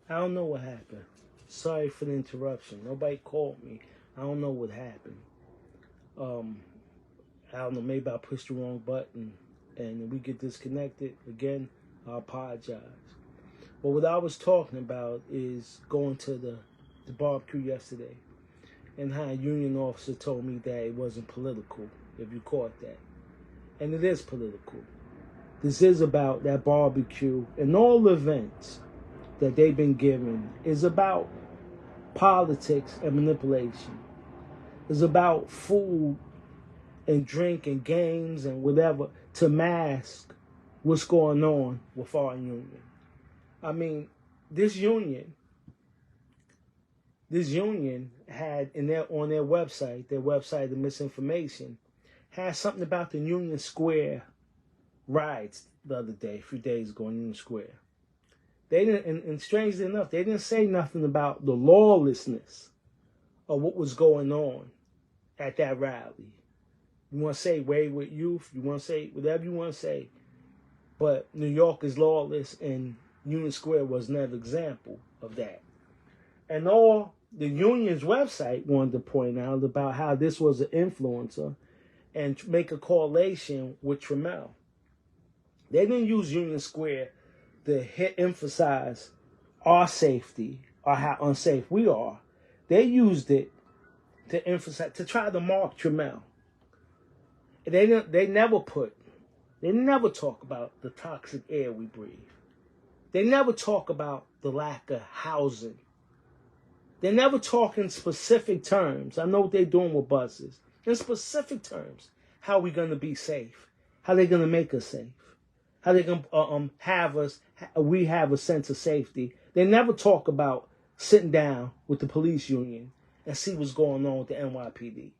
I don't know what happened. Sorry for the interruption. Nobody called me. I don't know what happened. Um, I don't know. Maybe I pushed the wrong button and we get disconnected again. I apologize. But what I was talking about is going to the barbecue yesterday and how a union officer told me that it wasn't political, if you caught that. And it is political. This is about that barbecue and all the events that they've been given is about politics and manipulation. It's about food and drink and games and whatever to mask what's going on with our union. I mean, this union had on their website, the misinformation, had something about the Union Square riots the other day, a few days ago in Union Square. They didn't, and strangely enough, they didn't say nothing about the lawlessness of what was going on at that rally. You want to say wayward youth, you want to say whatever you want to say, but New York is lawless, and Union Square was another example of that. And all the union's website wanted to point out about how this was an influencer and make a correlation with Trammell. They didn't use Union Square to emphasize our safety or how unsafe we are. They used it to emphasize, to try to mark Trammell. They never talk about the toxic air we breathe. They never talk about the lack of housing. They never talk in specific terms. I know what they're doing with buses. In specific terms, how we going to be safe? How they going to make us safe? How they going to we have a sense of safety. They never talk about sitting down with the police union and see what's going on with the NYPD.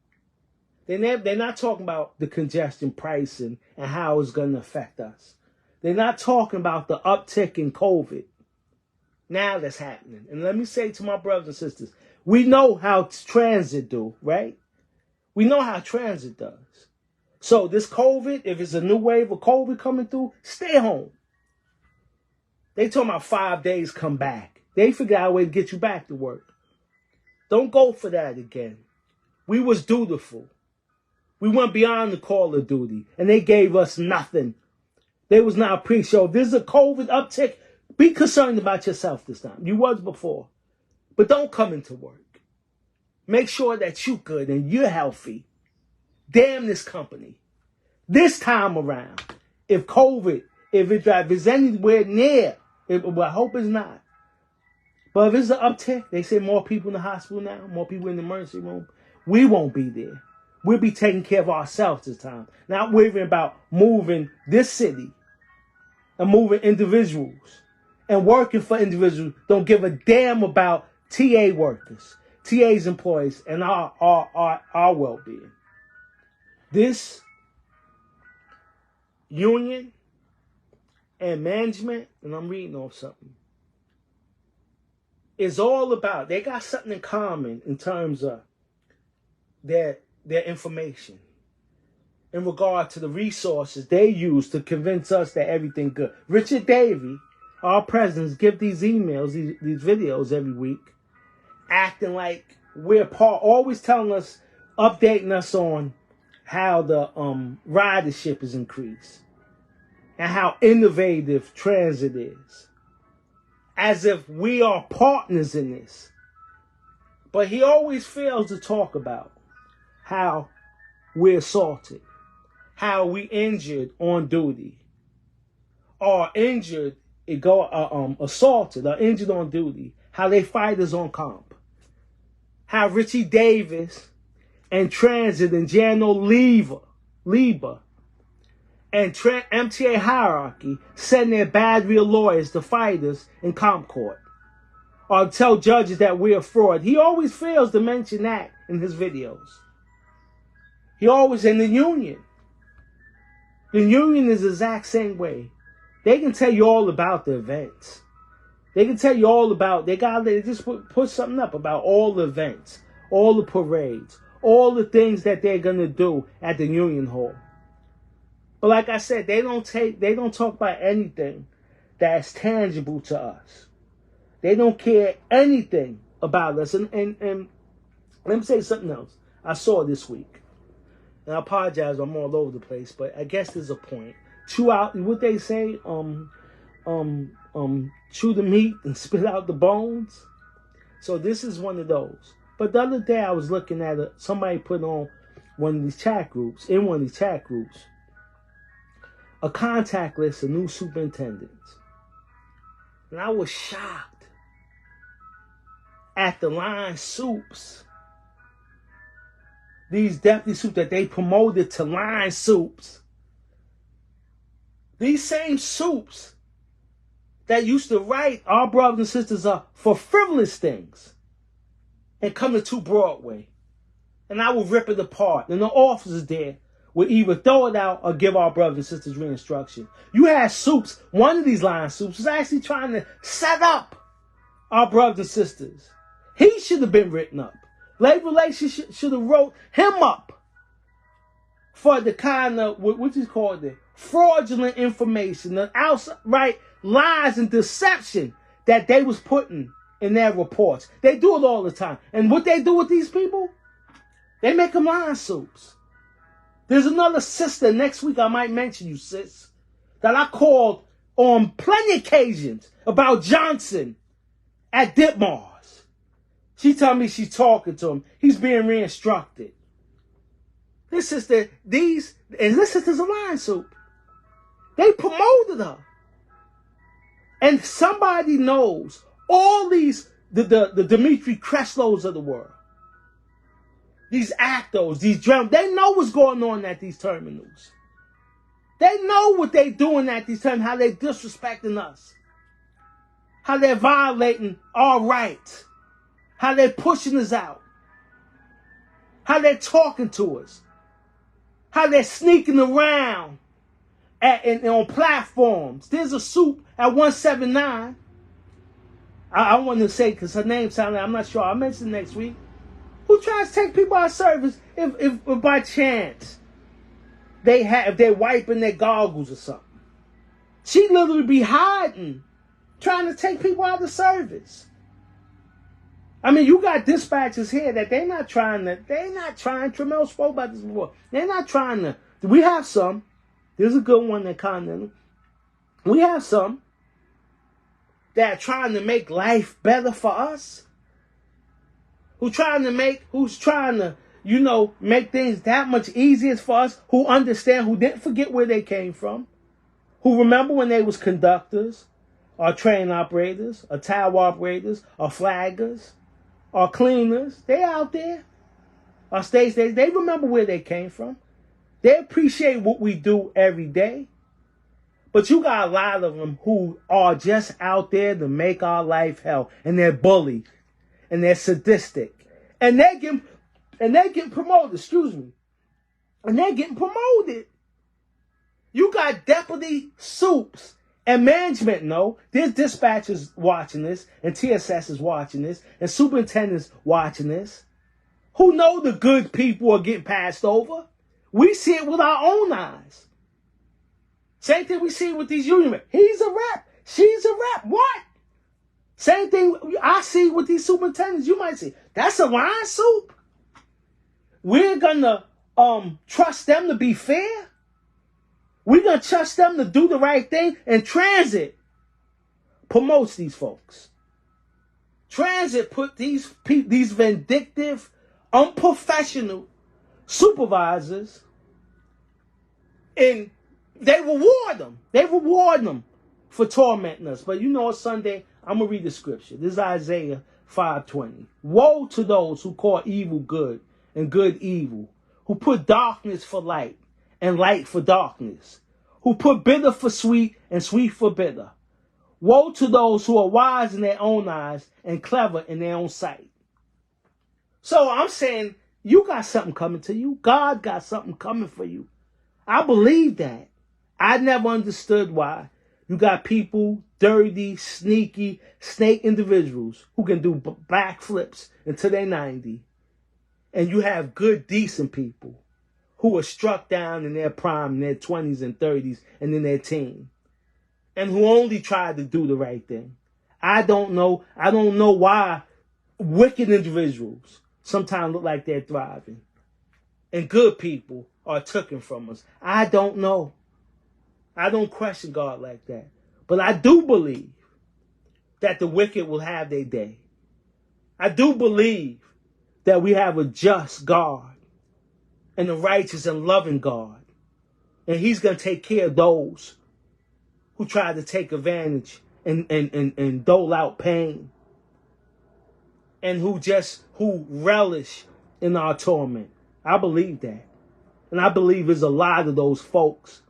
They're not talking about the congestion pricing and how it's going to affect us. They're not talking about the uptick in COVID. Now that's happening. And let me say to my brothers and sisters, we know how transit do, right? We know how transit does. So this COVID, if it's a new wave of COVID coming through, stay home. They talking about 5 days come back. They figure out a way to get you back to work. Don't go for that again. We was dutiful. We went beyond the call of duty, and they gave us nothing. They was not appreciative. If there's a COVID uptick, be concerned about yourself this time. You was before. But don't come into work. Make sure that you're good and you're healthy. Damn this company. This time around, if COVID, if it's anywhere near, I hope it's not. But if it's an uptick, they say more people in the hospital now, more people in the emergency room, we won't be there. We'll be taking care of ourselves this time. Not worrying about moving this city and moving individuals and working for individuals. Don't give a damn about TA workers, TA's employees, and our well-being. This union and management, and I'm reading off something, is all about, they got something in common in terms of their information in regard to the resources they use to convince us that everything good. Richard Davey, our presidents, give these emails, these videos every week, acting like we're part, always telling us, updating us on how the ridership is increased and how innovative transit is, as if we are partners in this. But he always fails to talk about how we're assaulted, how we injured on duty, or injured, assaulted or injured on duty, how they fight us on comp, how Richie Davis and Transit and Jano Lieber and MTA Hierarchy send their bad real lawyers to fight us in comp court or tell judges that we're fraud. He always fails to mention that in his videos. He always, in the union. The union is the exact same way. They can tell you all about the events. They can tell you all about, they just put something up about all the events, all the parades, all the things that they're going to do at the Union Hall. But like I said, they don't talk about anything that's tangible to us. They don't care anything about us. And let me say something else. I saw this week. And I apologize, I'm all over the place, but I guess there's a point. Chew out what they say, chew the meat and spit out the bones. So this is one of those. But the other day I was looking at somebody put on one of these chat groups, a contact list of new superintendents. And I was shocked at the line soups. These deputy soups that they promoted to line soups. These same soups that used to write our brothers and sisters up for frivolous things and come to Broadway. And I would rip it apart. And the officers there would either throw it out or give our brothers and sisters re-instruction. You had soups. One of these line soups was actually trying to set up our brothers and sisters. He should have been written up. Labor Relations should have wrote him up for the kind of, what is called the fraudulent information, the outright lies and deception that they was putting in their reports. They do it all the time. And what they do with these people, they make them line soups. There's another sister, next week I might mention you, sis, that I called on plenty of occasions about Johnson at Ditmars. She told me she's talking to him. He's being re-instructed. This sister, this sister's a line soup. They promoted her. And somebody knows all these, the Dimitri Kreslows of the world. These actors, these drums, they know what's going on at these terminals. They know what they're doing at these terminals, how they're disrespecting us. How they're violating our rights. How they're pushing us out. How they're talking to us. How they're sneaking around on platforms. There's a soup at 179. I want to say because her name sounded, I'm not sure, I'll mention next week. Who tries to take people out of service if by chance if they're wiping their goggles or something. She literally be hiding, trying to take people out of service. I mean, you got dispatchers here that they're not trying, Tremel spoke about this before. They're not trying to, we have some. There's a good one at Continental. We have some that are trying to make life better for us. Who's trying to, make things that much easier for us, who understand, who didn't forget where they came from, who remember when they was conductors, or train operators, or tower operators, or flaggers, or cleaners. They out there. Or they remember where they came from. They appreciate what we do every day. But you got a lot of them who are just out there to make our life hell. And they're bullied. And they're sadistic. And they're getting promoted, And they're getting promoted. You got deputy soups and management know. There's dispatchers watching this, and TSS is watching this, and superintendents watching this, who know the good people are getting passed over. We see it with our own eyes. Same thing we see with these union reps. He's a rep. She's a rep. What? Same thing I see with these superintendents. You might say, that's a line soup? We're going to trust them to be fair? We're going to trust them to do the right thing? And Transit promotes these folks. Transit put these vindictive, unprofessional supervisors in. They reward them. They reward them for tormenting us. But you know, Sunday, I'm going to read the scripture. This is Isaiah 5:20. Woe to those who call evil good and good evil, who put darkness for light and light for darkness, who put bitter for sweet and sweet for bitter. Woe to those who are wise in their own eyes and clever in their own sight. So I'm saying, you got something coming to you. God got something coming for you. I believe that. I never understood why you got people, dirty, sneaky, snake individuals who can do backflips until they're 90. And you have good, decent people who are struck down in their prime, in their 20s and 30s, and in their teens, and who only tried to do the right thing. I don't know. I don't know why wicked individuals sometimes look like they're thriving and good people are taken from us. I don't know. I don't question God like that. But I do believe that the wicked will have their day. I do believe that we have a just God and a righteous and loving God. And he's going to take care of those who try to take advantage and dole out pain. And who relish in our torment. I believe that. And I believe there's a lot of those folks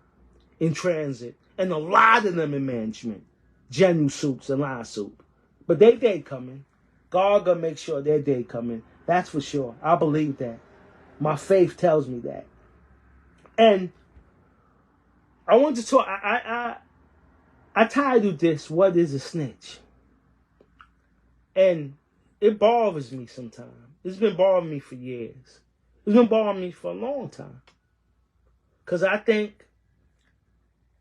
in transit. And a lot of them in management. General soups and line soup. But their day coming. God gonna make sure their day coming. That's for sure. I believe that. My faith tells me that. And I want to talk. I titled this, "What is a Snitch?" And it bothers me sometimes. It's been bothering me for years. It's been bothering me for a long time. Because I think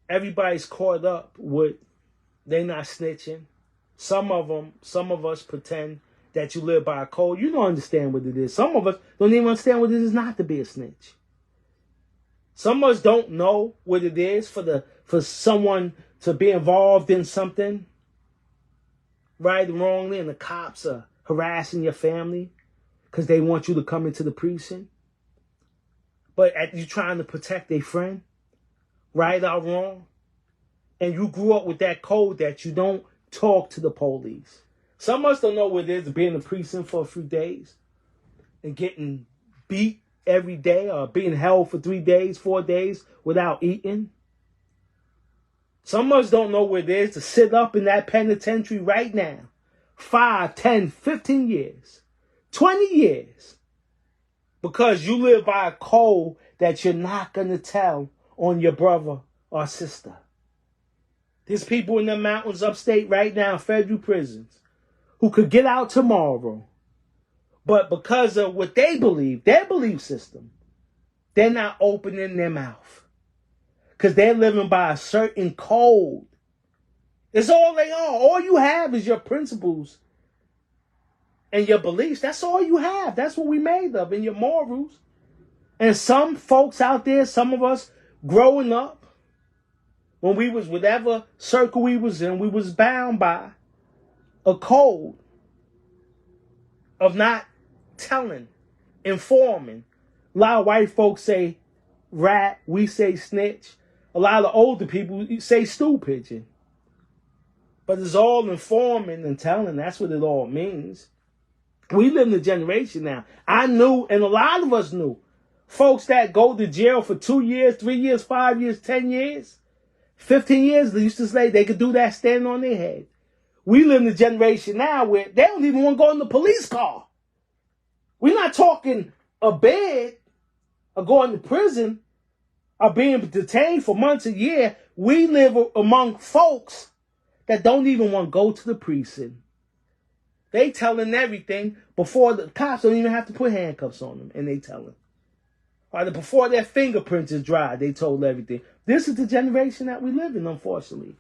everybody's caught up with they not snitching. Some of us pretend that you live by a code. You don't understand what it is. Some of us don't even understand what it is not to be a snitch. Some of us don't know what it is for someone to be involved in something, right or wrongly, and the cops are harassing your family because they want you to come into the precinct. But you're trying to protect a friend, right or wrong, and you grew up with that code that you don't talk to the police. Some of us don't know what it is to be in the precinct for a few days and getting beat every day or being held for 3 days, 4 days without eating. Some of us don't know what it is to sit up in that penitentiary right now. 5, 10, 15 years, 20 years. Because you live by a code that you're not going to tell on your brother or sister. There's people in the mountains upstate right now, federal prisons, who could get out tomorrow. But because of what they believe, their belief system, they're not opening their mouth. Because they're living by a certain code. It's all they are. All you have is your principles and your beliefs. That's all you have. That's what we made of, and your morals. And some folks out there, some of us growing up, when we was whatever circle we was in, we was bound by a code of not telling, informing. A lot of white folks say rat, we say snitch. A lot of older people say stool pigeon. But it's all informing and telling. That's what it all means. We live in a generation now. I knew, and a lot of us knew, folks that go to jail for 2 years, 3 years, 5 years, 10 years, 15 years, they used to say they could do that standing on their head. We live in a generation now where they don't even want to go in the police car. We're not talking a bed or going to prison or being detained for months, a year. We live among folks that don't even want to go to the precinct. They telling everything before the cops don't even have to put handcuffs on them, and they telling. Or before their fingerprints is dry, they told everything. This is the generation that we live in, unfortunately.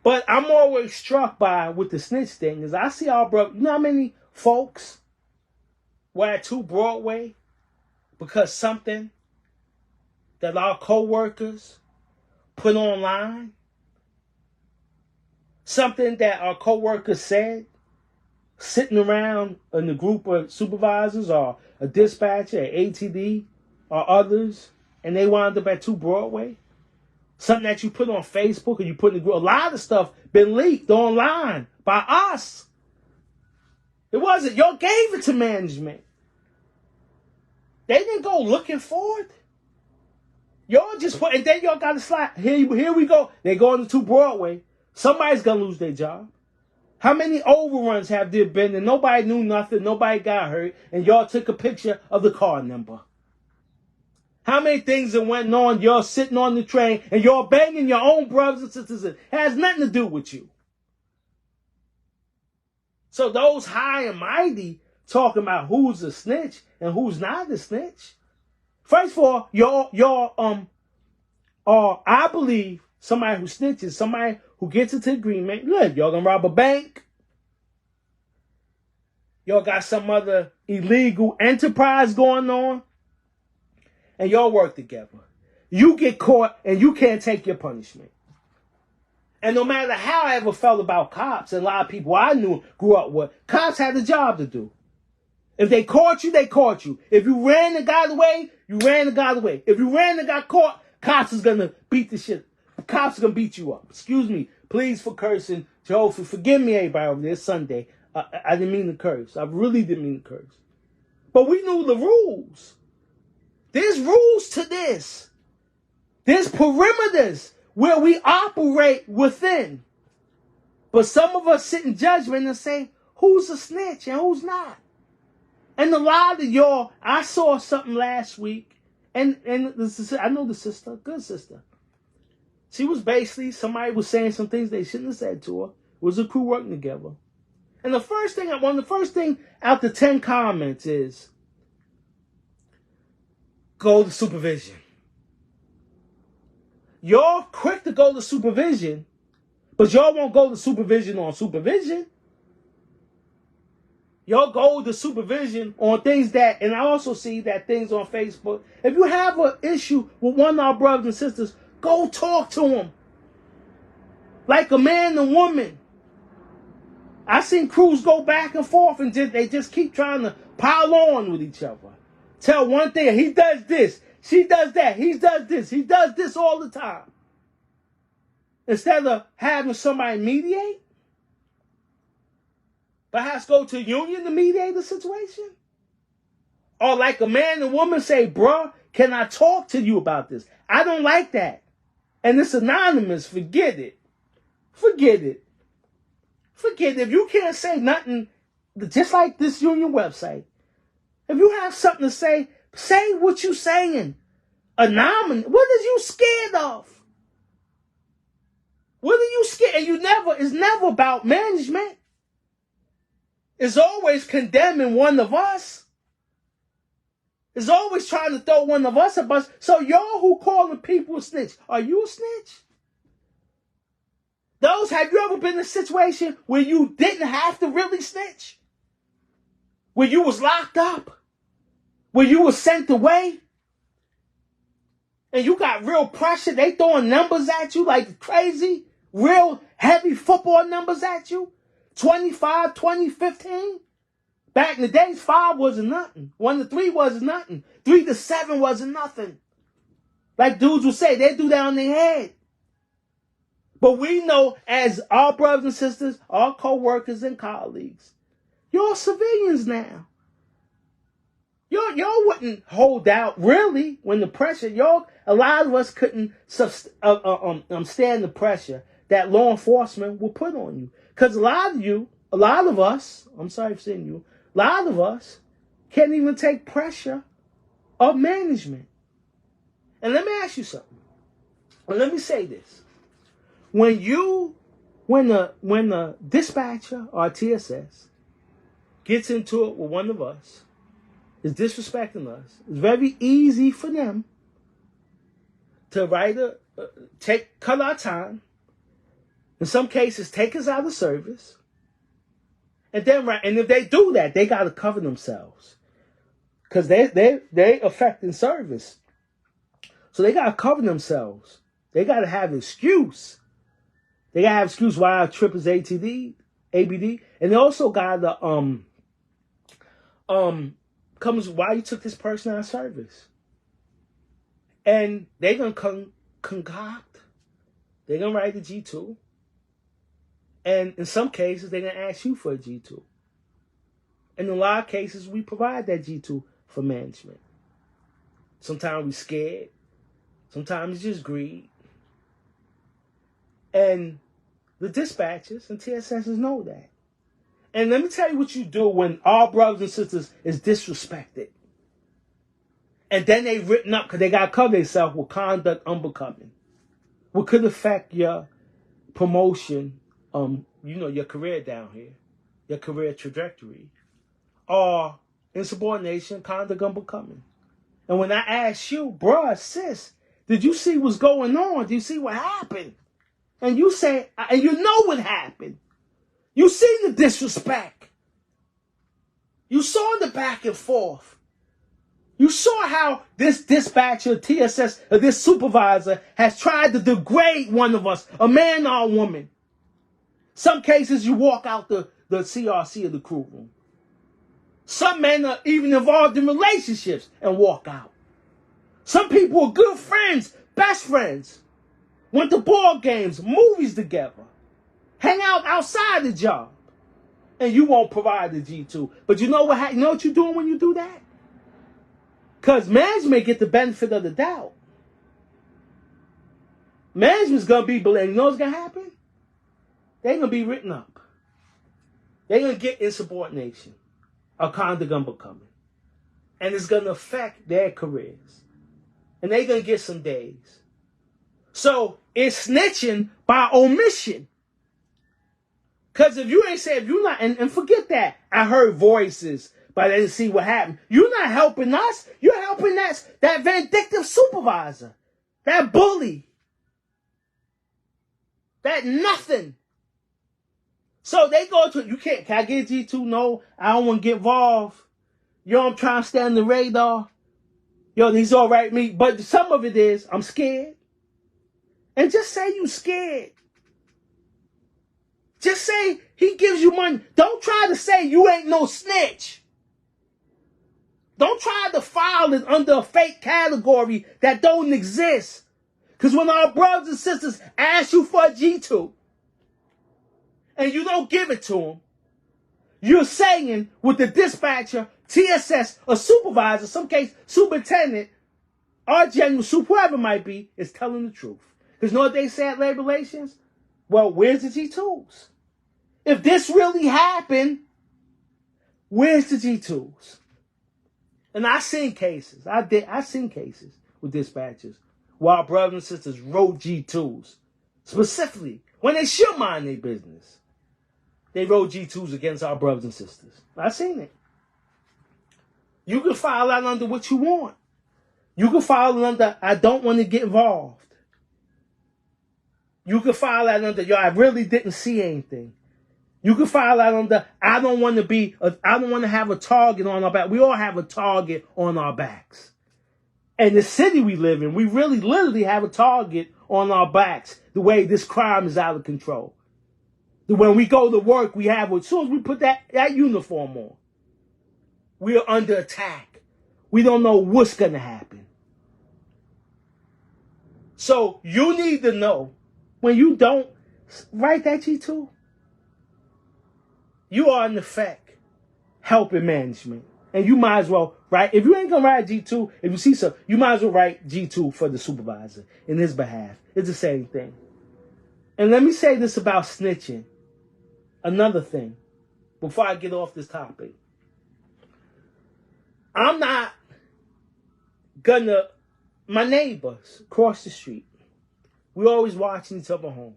But I'm always struck by with the snitch thing is I see our brother. You know how many folks were at 2 Broadway because something that our co-workers put online, something that our co-workers said, sitting around in a group of supervisors or a dispatcher, ATD, or others, and they wound up at 2 Broadway. Something that you put on Facebook or you put in the group. A lot of stuff been leaked online by us. It wasn't. Y'all gave it to management. They didn't go looking for it. Y'all just put, and then y'all got to slide. Here we go. They going to 2 Broadway. Somebody's going to lose their job. How many overruns have there been and nobody knew nothing, nobody got hurt, and y'all took a picture of the car number? How many things that went on, y'all sitting on the train, and y'all banging your own brothers and sisters? It has nothing to do with you. So those high and mighty talking about who's a snitch and who's not a snitch. First of all, y'all I believe somebody who snitches, somebody who gets into agreement. Look, y'all gonna rob a bank. Y'all got some other illegal enterprise going on. And y'all work together. You get caught and you can't take your punishment. And no matter how I ever felt about cops, and a lot of people I knew grew up with, cops had a job to do. If they caught you, they caught you. If you ran and got away, you ran and got away. If you ran and got caught, cops is gonna beat the shit. Cops are gonna beat you up. Excuse me, please for cursing. Jehovah, forgive me, everybody over there. It's Sunday. I didn't mean to curse. I really didn't mean to curse. But we knew the rules. There's rules to this. There's perimeters where we operate within. But some of us sit in judgment and say, who's a snitch and who's not? And a lot of y'all, I saw something last week, and I know the sister, good sister. She was basically, somebody was saying some things they shouldn't have said to her. It was a crew working together. And the first thing out the 10 comments is, go to supervision. Y'all quick to go to supervision, but y'all won't go to supervision on supervision. Y'all go to supervision on things that, and I also see that things on Facebook. If you have an issue with one of our brothers and sisters, go talk to them. Like a man and woman. I seen crews go back and forth and they just keep trying to pile on with each other. Tell one thing, he does this, she does that, he does this all the time. Instead of having somebody mediate, perhaps go to a union to mediate the situation. Or like a man and woman say, bruh, can I talk to you about this? I don't like that. And it's anonymous, forget it. Forget it. Forget it. If you can't say nothing, just like this union website, if you have something to say what you saying. Anonymous. What are you scared of? What are you scared? And it's never about management. It's always condemning one of us. It's always trying to throw one of us a bus. So y'all who calling people a snitch, are you a snitch? Have you ever been in a situation where you didn't have to really snitch? Where you was locked up? Where you was sent away? And you got real pressure. They throwing numbers at you like crazy. Real heavy football numbers at you. 25, 20, 15. Back in the days, 5 wasn't nothing. 1 to 3 wasn't nothing. 3 to 7 wasn't nothing. Like dudes would say, they do that on their head. But we know as our brothers and sisters, our co-workers and colleagues, you're civilians now. Y'all wouldn't hold out really when the pressure, a lot of us couldn't stand the pressure that law enforcement will put on you. Because a lot of us, I'm sorry for saying you, a lot of us can't even take pressure of management. And let me ask you something. And let me say this. When a dispatcher or TSS gets into it with one of us, is disrespecting us, it's very easy for them to cut our time. In some cases, take us out of service. And if they do that, they got to cover themselves. Because they affecting service. So they got to cover themselves. They got to have an excuse. They got to have an excuse why our trip is ABD. And they also got to, comes why you took this person out of service. And they're going to concoct. They're going to write the G2. And in some cases, they're going to ask you for a G2. And in a lot of cases, we provide that G2 for management. Sometimes we're scared. Sometimes it's just greed. And the dispatchers and TSSs know that. And let me tell you what you do when our brothers and sisters is disrespected. And then they written up because they got to cover themselves with conduct unbecoming. What could affect your promotion, your career down here, your career trajectory, or insubordination, conduct unbecoming. And when I ask you, bruh, sis, did you see what's going on? Did you see what happened? and you say, and you know what happened. You seen the disrespect. You saw the back and forth. You saw how this dispatcher, TSS, or this supervisor has tried to degrade one of us, a man or a woman. Some cases you walk out the CRC of the crew room. Some men are even involved in relationships and walk out. Some people are good friends, best friends. Went to ball games, movies together. Hang out outside the job. And you won't provide the G2. But you know what you're doing when you do that? Because management get the benefit of the doubt. Management's going to be blamed. You know what's going to happen? They're going to be written up. They're going to get insubordination. A conduct unbecoming. And it's going to affect their careers. And they're going to get some days. So it's snitching by omission. Because if you not, and forget that, I heard voices, but I didn't see what happened. You're not helping us. You're helping that vindictive supervisor, that bully, that nothing. So they go to, can I get G2? No, I don't want to get involved. Yo, I'm trying to stay on the radar. Yo, he's all right, me. But some of it is, I'm scared. And just say you scared. Just say he gives you money. Don't try to say you ain't no snitch. Don't try to file it under a fake category that don't exist. Because when our brothers and sisters ask you for a G2 and you don't give it to them, you're saying with the dispatcher, TSS, or supervisor, some case superintendent, our general super, whoever it might be, is telling the truth. Because you know what they say at labor relations? Well, where's the G2s? If this really happened, where's the G2s? And I seen cases. I seen cases with dispatchers where our brothers and sisters wrote G2s. Specifically, when they should mind their business. They wrote G2s against our brothers and sisters. I seen it. You can file that under what you want. You can file it under, I don't want to get involved. You can file that under, yo, I really didn't see anything. You can file that under, I don't want to have a target on our back. We all have a target on our backs. And the city we live in, we really literally have a target on our backs, the way this crime is out of control. When we go to work, as soon as we put that uniform on, we are under attack. We don't know what's going to happen. So you need to know, when you don't write that G2, you are in effect helping management. And you might as well write, if you ain't going to write G2, if you see something, you might as well write G2 for the supervisor in his behalf. It's the same thing. And let me say this about snitching. Another thing, before I get off this topic. I'm not gonna, my neighbors across the street, we always watching each other homes.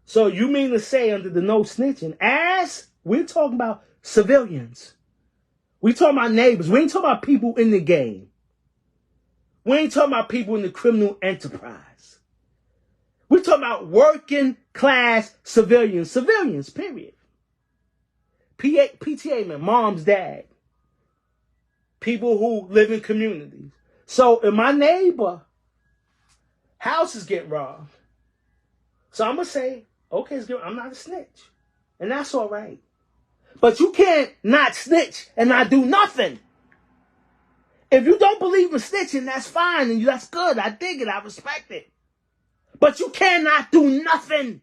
So you mean to say under the no snitching, as we're talking about civilians, we talking about neighbors, we ain't talking about people in the game. We ain't talking about people in the criminal enterprise. We're talking about working class civilians, period. PTA man, mom's dad. People who live in communities. So if my neighbor house is getting robbed, so I'm going to say, okay, I'm not a snitch. And that's all right. But you can't not snitch and not do nothing. If you don't believe in snitching, that's fine. And that's good. I dig it. I respect it. But you cannot do nothing.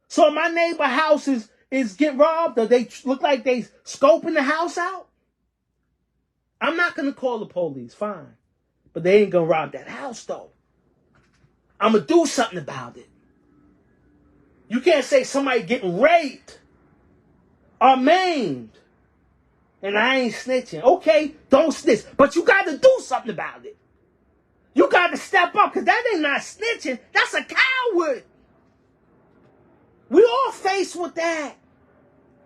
So my neighbor house is get robbed, or they look like they scoping the house out. I'm not going to call the police, fine. But they ain't going to rob that house, though. I'm going to do something about it. You can't say somebody getting raped or maimed and I ain't snitching. Okay, don't snitch. But you got to do something about it. You got to step up, because that ain't not snitching. That's a coward. We all faced with that.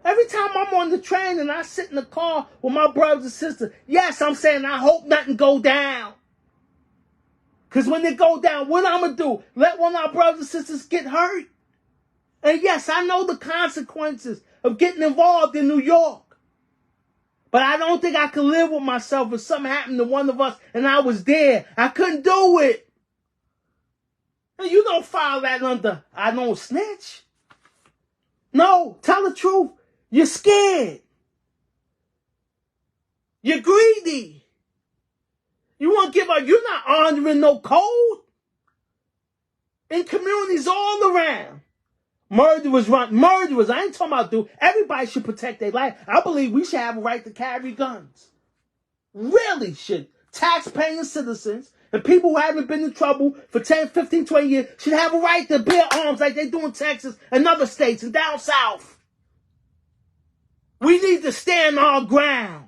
Every time I'm on the train and I sit in the car with my brothers and sisters, yes, I'm saying I hope nothing go down. Because when they go down, what I'm going to do? Let one of our brothers and sisters get hurt? And yes, I know the consequences of getting involved in New York. But I don't think I could live with myself if something happened to one of us and I was there. I couldn't do it. And you don't file that under, I don't snitch. No, tell the truth. You're scared. You're greedy. You want to give up. You're not honoring no code. In communities all around. Murderers. I ain't talking about everybody should protect their life. I believe we should have a right to carry guns. Really should. Tax-paying citizens and people who haven't been in trouble for 10, 15, 20 years should have a right to bear arms like they do in Texas and other states and down south. We need to stand our ground.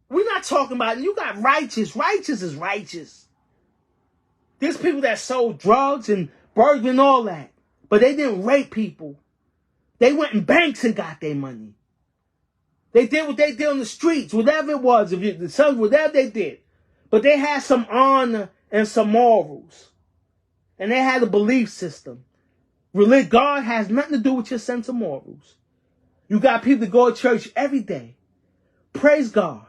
We're not talking about, you got righteous. Righteous is righteous. There's people that sold drugs and burglary and all that. But they didn't rape people. They went in banks and got their money. They did what they did on the streets, whatever it was, whatever they did. But they had some honor and some morals. And they had a belief system. Really, God has nothing to do with your sense of morals. You got people that go to church every day. Praise God.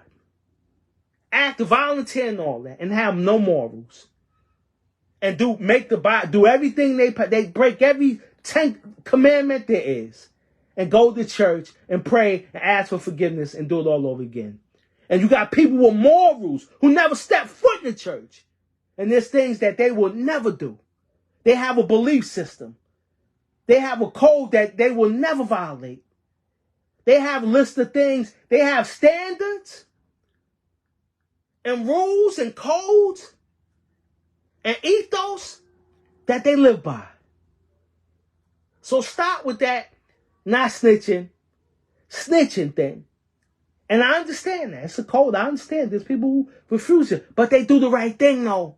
Act, volunteer and all that. And have no morals. And do everything they break every 10th commandment there is. And go to church and pray and ask for forgiveness and do it all over again. And you got people with morals who never step foot in the church. And there's things that they will never do. They have a belief system. They have a code that they will never violate. They have a list of things. They have standards and rules and codes and ethos that they live by. So stop with that not snitching thing. And I understand that. It's a code. I understand. There's people who refuse it. But they do the right thing, though.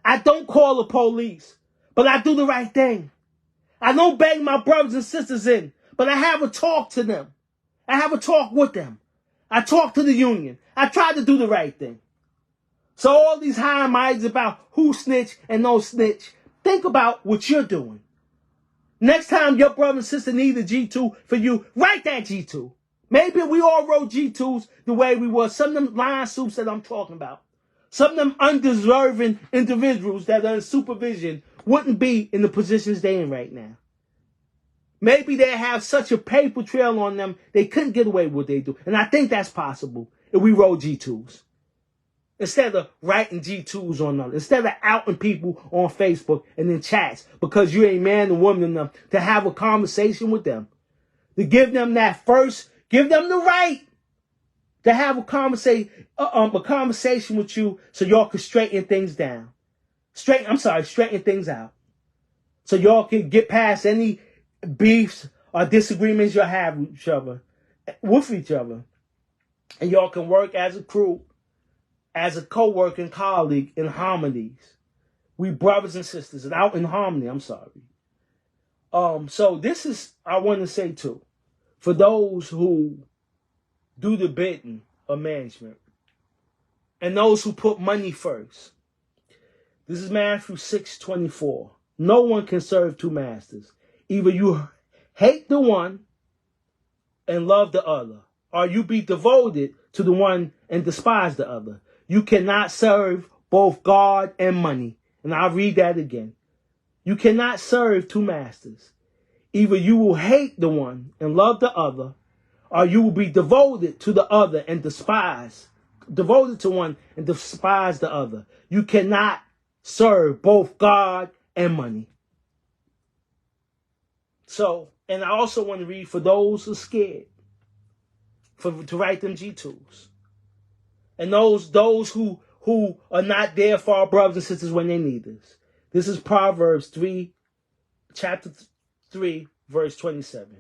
I don't call the police. But I do the right thing. I don't bang my brothers and sisters in. But I have a talk to them. I have a talk with them. I talk to the union. I try to do the right thing. So all these high and mighties about who snitch and no snitch, think about what you're doing. Next time your brother and sister need a G2 for you, write that G2. Maybe we all wrote G2s the way we were. Some of them line soups that I'm talking about. Some of them undeserving individuals that are in supervision wouldn't be in the positions they're in right now. Maybe they have such a paper trail on them, they couldn't get away with what they do. And I think that's possible if we wrote G2s. Instead of writing G2s on them. Instead of outing people on Facebook and in chats because you ain't man or woman enough to have a conversation with them. To give them that first, give them the right to have a conversation with you so y'all can straighten things down. Straighten things out. So y'all can get past any beefs or disagreements you'll have with each other. And y'all can work as a crew, as a co-worker and colleague in harmonies. We brothers and sisters and out in harmony, So this is, I want to say too, for those who do the bidding of management and those who put money first. This is Matthew 6:24. No one can serve two masters. Either you hate the one and love the other, or you be devoted to the one and despise the other. You cannot serve both God and money. And I'll read that again. You cannot serve two masters. Either you will hate the one and love the other, or you will be devoted to the other and devoted to one and despise the other. You cannot serve both God and money. So, and I also want to read for those who are scared to write them G2s. And those who are not there for our brothers and sisters when they need us. This is Proverbs 3, chapter 3, verse 27.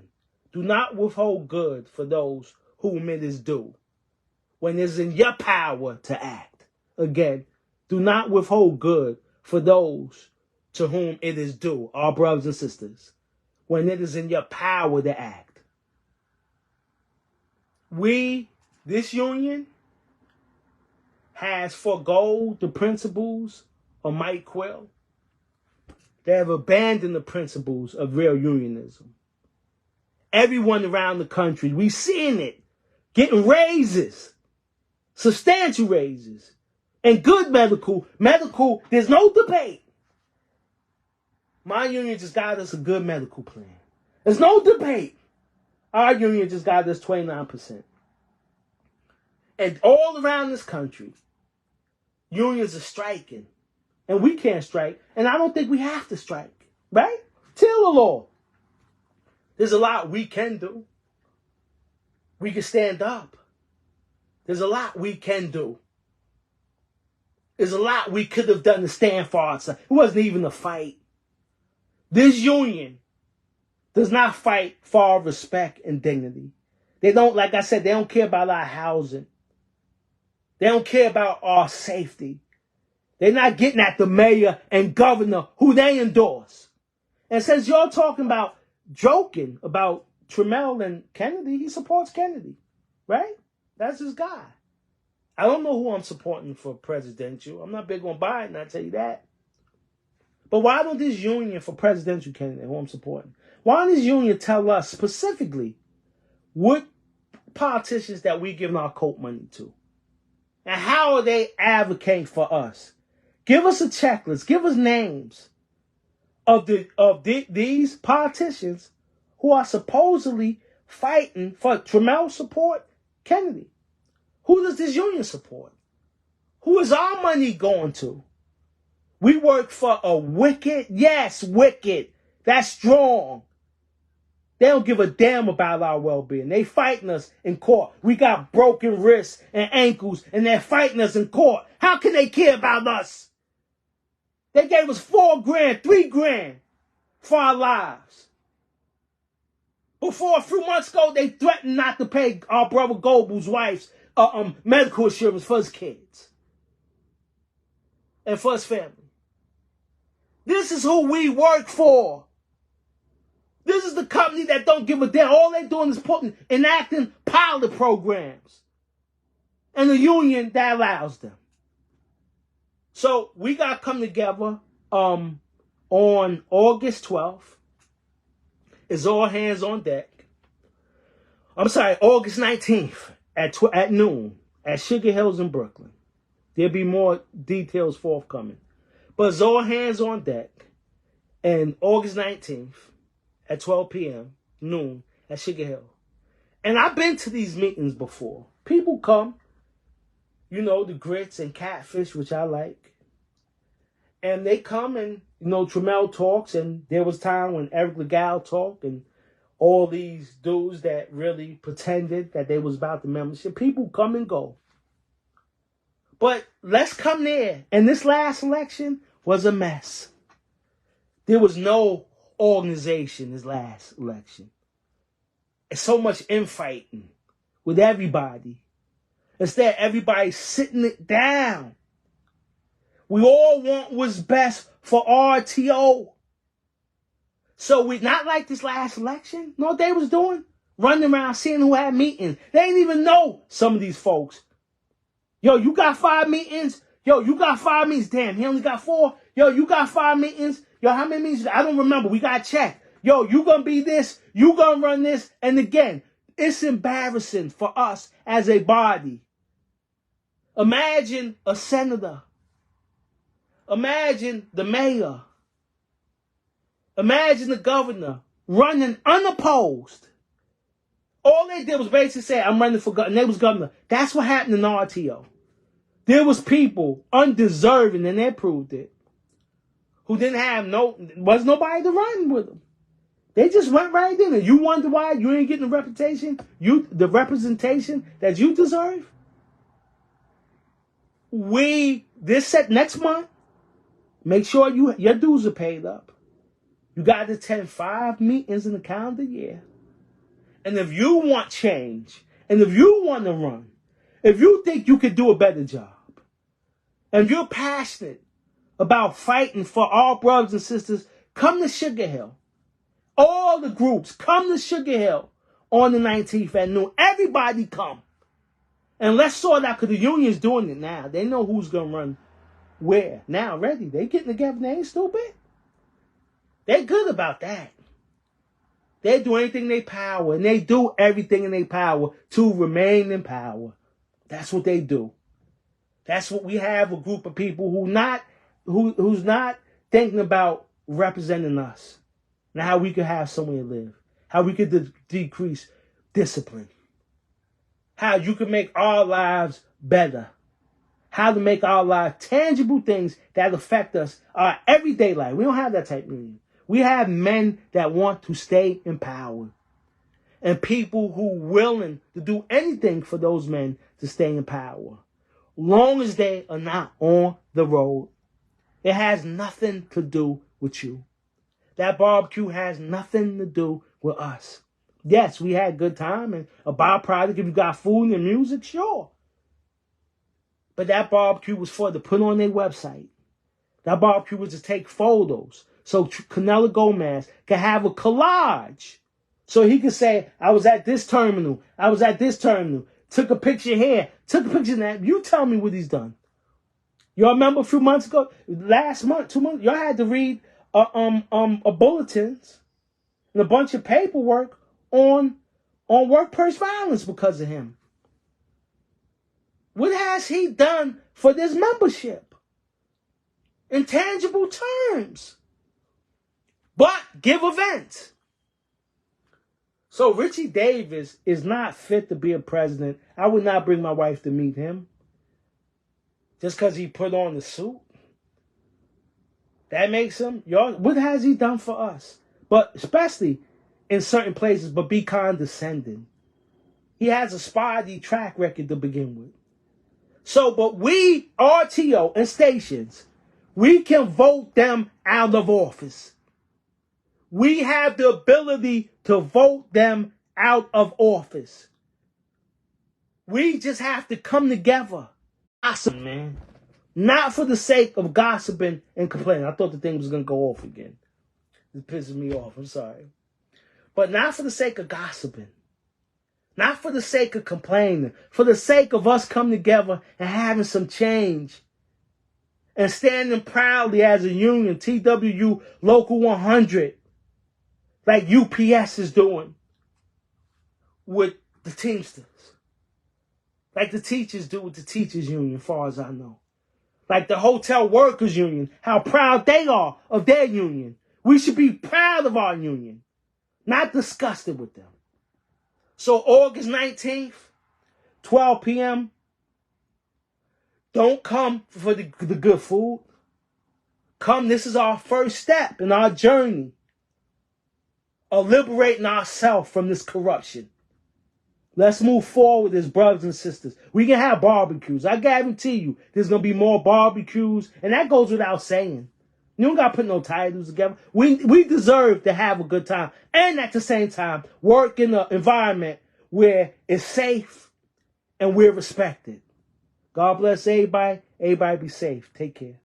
Do not withhold good for those whom it is due, when it is in your power to act. Again, do not withhold good for those to whom it is due, our brothers and sisters, when it is in your power to act. We, this union, has forgo the principles of Mike Quill. They have abandoned the principles of real unionism. Everyone around the country, we seeing it, getting raises, substantial raises, and good medical, there's no debate. My union just got us a good medical plan. There's no debate. Our union just got us 29%. And all around this country, unions are striking. And we can't strike. And I don't think we have to strike. Right? Tell the law. There's a lot we can do. We can stand up. There's a lot we can do. There's a lot we could have done to stand for ourselves. It wasn't even a fight. This union does not fight for our respect and dignity. They don't, like I said, they don't care about our housing. They don't care about our safety. They're not getting at the mayor and governor who they endorse. And since you're talking about joking about Trammell and Kennedy, he supports Kennedy, right? That's his guy. I don't know who I'm supporting for presidential. I'm not big on Biden, I'll tell you that. But why don't this union for presidential candidate, who I'm supporting, why don't this union tell us specifically what politicians that we giving our coat money to? And how are they advocating for us? Give us a checklist. Give us names of these politicians who are supposedly fighting for Trammell support Kennedy. Who does this union support? Who is our money going to? We work for a wicked, yes, wicked. That's strong. They don't give a damn about our well-being. They fighting us in court. We got broken wrists and ankles, and they're fighting us in court. How can they care about us? They gave us $4,000, $3,000 for our lives. Before a few months ago, they threatened not to pay our brother Goble's wife's medical insurance for his kids and for his family. This is who we work for. This is the company that don't give a damn. All they're doing is enacting pilot programs. And the union that allows them. So we got to come together on August 12th. It's all hands on deck. I'm sorry, August 19th at noon at Sugar Hills in Brooklyn. There'll be more details forthcoming. But it's all hands on deck. And August 19th at 12 p.m., noon, at Sugar Hill. And I've been to these meetings before. People come, you know, the grits and catfish, which I like. And they come and, you know, Trammell talks, and there was time when Eric Legal talked, and all these dudes that really pretended that they was about the membership. People come and go. But let's come there. And this last election was a mess. There was no organization this last election. It's so much infighting with everybody. Instead, everybody's sitting it down. We all want what's best for RTO. So we not like this last election. You know what they was doing? Running around seeing who had meetings. They didn't even know some of these folks. Yo, you got 5 meetings? Yo, you got 5 meetings? Damn, he only got 4. Yo, you got 5 meetings? Yo, how many meetings? I don't remember. We got to check. Yo, you going to be this. You going to run this. And again, it's embarrassing for us as a body. Imagine a senator. Imagine the mayor. Imagine the governor running unopposed. All they did was basically say, I'm running for governor. And they was governor. That's what happened in RTO. There was people undeserving, and they proved it, who didn't have was nobody to run with them. They just went right in. And you wonder why you ain't getting the reputation, the representation that you deserve? Next month, make sure your dues are paid up. You got to attend 5 meetings in the calendar year. And if you want change, and if you want to run, if you think you could do a better job, and you're passionate about fighting for our brothers and sisters, come to Sugar Hill. All the groups, come to Sugar Hill on the 19th at noon. Everybody come. And let's sort out, because the union's doing it now. They know who's going to run where. Now, already. They getting together. They ain't stupid. They good about that. They do anything in their power. And they do everything in their power to remain in power. That's what they do. That's what we have, a group of people who's not thinking about representing us. And how we could have somewhere to live. How we could decrease discipline. How you can make our lives better. How to make our lives tangible things that affect us, our everyday life. We don't have that type of union. We have men that want to stay in power. And people who are willing to do anything for those men to stay in power. Long as they are not on the road. It has nothing to do with you. That barbecue has nothing to do with us. Yes, we had a good time, and a byproduct, if you got food and music, sure. But that barbecue was for to put on their website. That barbecue was to take photos. So Canelo Gomez can have a collage. So he can say, I was at this terminal. I was at this terminal. Took a picture here. Took a picture of that. You tell me what he's done. Y'all remember a few months ago? Last month, 2 months, y'all had to read a bulletins and a bunch of paperwork on workplace violence because of him. What has he done for this membership? In tangible terms. But give events. So Richie Davis is not fit to be a president. I would not bring my wife to meet him. Just because he put on the suit. That makes him, y'all, what has he done for us? But especially in certain places, but be condescending. He has a spotty track record to begin with. So, but we, RTO and stations, we can vote them out of office. We have the ability to vote them out of office. We just have to come together. Gossip, man. Not for the sake of gossiping and complaining. I thought the thing was going to go off again. It pisses me off. I'm sorry. But not for the sake of gossiping. Not for the sake of complaining. For the sake of us coming together and having some change. And standing proudly as a union, TWU Local 100. Like UPS is doing with the Teamsters. Like the teachers do with the teachers union, as far as I know. Like the hotel workers union, how proud they are of their union. We should be proud of our union, not disgusted with them. So August 19th, 12 p.m., don't come for the good food. Come, this is our first step in our journey of liberating ourselves from this corruption. Let's move forward as brothers and sisters. We can have barbecues. I guarantee you there's going to be more barbecues. And that goes without saying. You don't got to put no titles together. We deserve to have a good time. And at the same time, work in an environment where it's safe and we're respected. God bless everybody. Everybody be safe. Take care.